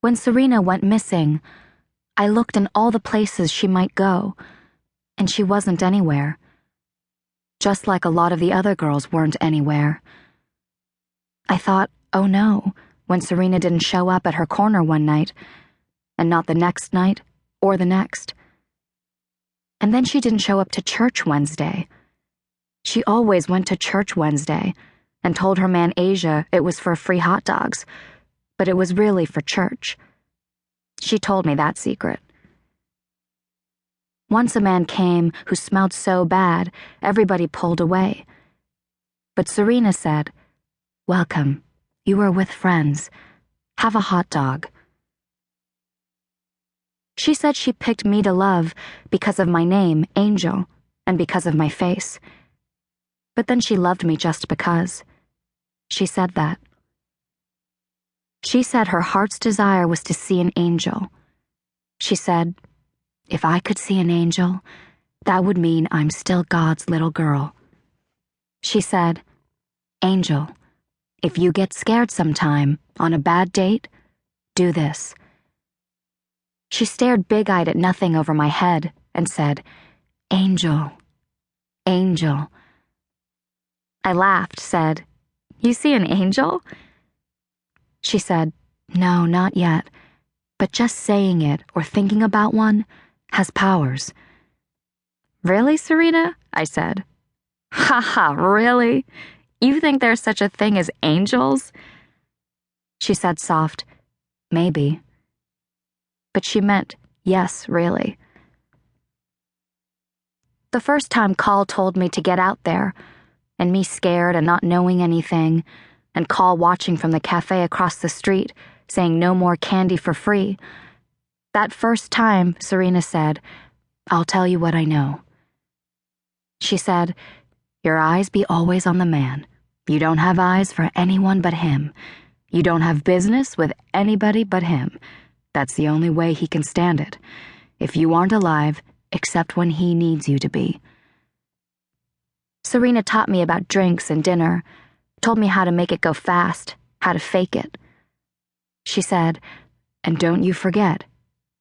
When Serena went missing, I looked in all the places she might go, and she wasn't anywhere. Just like a lot of the other girls weren't anywhere. I thought, oh no, when Serena didn't show up at her corner one night, and not the next night, or the next. And then she didn't show up to church Wednesday. She always went to church Wednesday, and told her man Asia it was for free hot dogs, but it was really for church. She told me that secret. Once a man came who smelled so bad, everybody pulled away. But Serena said, "Welcome, you are with friends. Have a hot dog." She said she picked me to love because of my name, Angel, and because of my face. But then she loved me just because. She said that. She said her heart's desire was to see an angel. She said, if I could see an angel, that would mean I'm still God's little girl. She said, Angel, if you get scared sometime, on a bad date, do this. She stared big-eyed at nothing over my head and said, Angel, Angel. I laughed, said, You see an angel? She said, No, not yet, but just saying it or thinking about one has powers. Really, Serena? I said. Ha, really? You think there's such a thing as angels? She said soft, maybe. But she meant, yes, really. The first time Call told me to get out there, and me scared and not knowing anything, and Call watching from the cafe across the street, saying no more candy for free. That first time, Serena said, I'll tell you what I know. She said, Your eyes be always on the man. You don't have eyes for anyone but him. You don't have business with anybody but him. That's the only way he can stand it. If you aren't alive, except when he needs you to be. Serena taught me about drinks and dinner, told me how to make it go fast, how to fake it. She said, and don't you forget,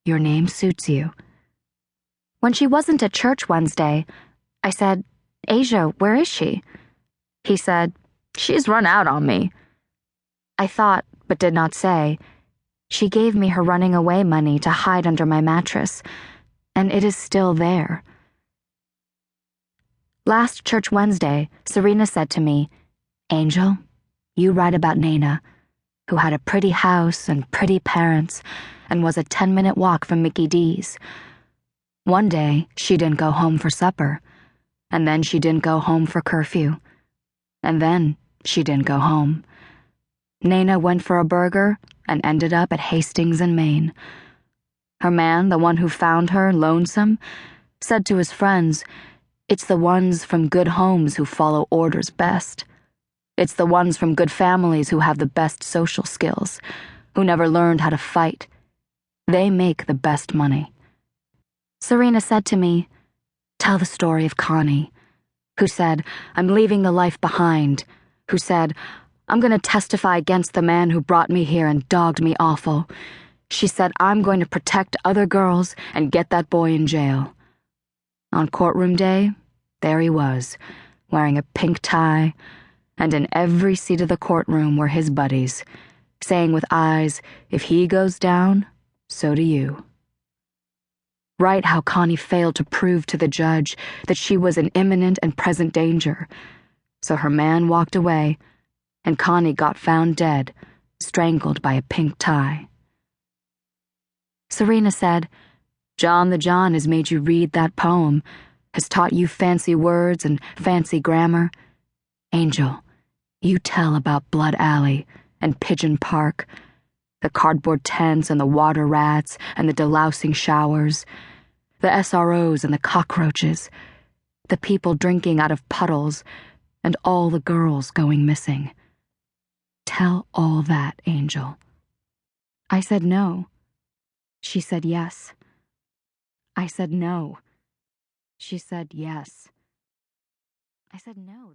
your name suits you. When she wasn't at church Wednesday, I said, Asia, where is she? He said, She's run out on me. I thought, but did not say, she gave me her running away money to hide under my mattress, and it is still there. Last church Wednesday, Serena said to me, Angel, you write about Nana, who had a pretty house and pretty parents, and was a 10-minute walk from Mickey D's. One day, she didn't go home for supper, and then she didn't go home for curfew, and then she didn't go home. Nana went for a burger and ended up at Hastings in Maine. Her man, the one who found her lonesome, said to his friends, It's the ones from good homes who follow orders best. It's the ones from good families who have the best social skills, who never learned how to fight. They make the best money. Serena said to me, Tell the story of Connie, who said, I'm leaving the life behind, who said, I'm going to testify against the man who brought me here and dogged me awful. She said, I'm going to protect other girls and get that boy in jail. On courtroom day, there he was, wearing a pink tie, and in every seat of the courtroom were his buddies, saying with eyes, if he goes down, so do you. Right how Connie failed to prove to the judge that she was in imminent and present danger. So her man walked away, and Connie got found dead, strangled by a pink tie. Serena said, John the John has made you read that poem, has taught you fancy words and fancy grammar. Angel, you tell about Blood Alley and Pigeon Park, the cardboard tents and the water rats and the delousing showers, the SROs and the cockroaches, the people drinking out of puddles, and all the girls going missing. Tell all that, Angel. I said no. She said yes. I said no. She said yes. I said no.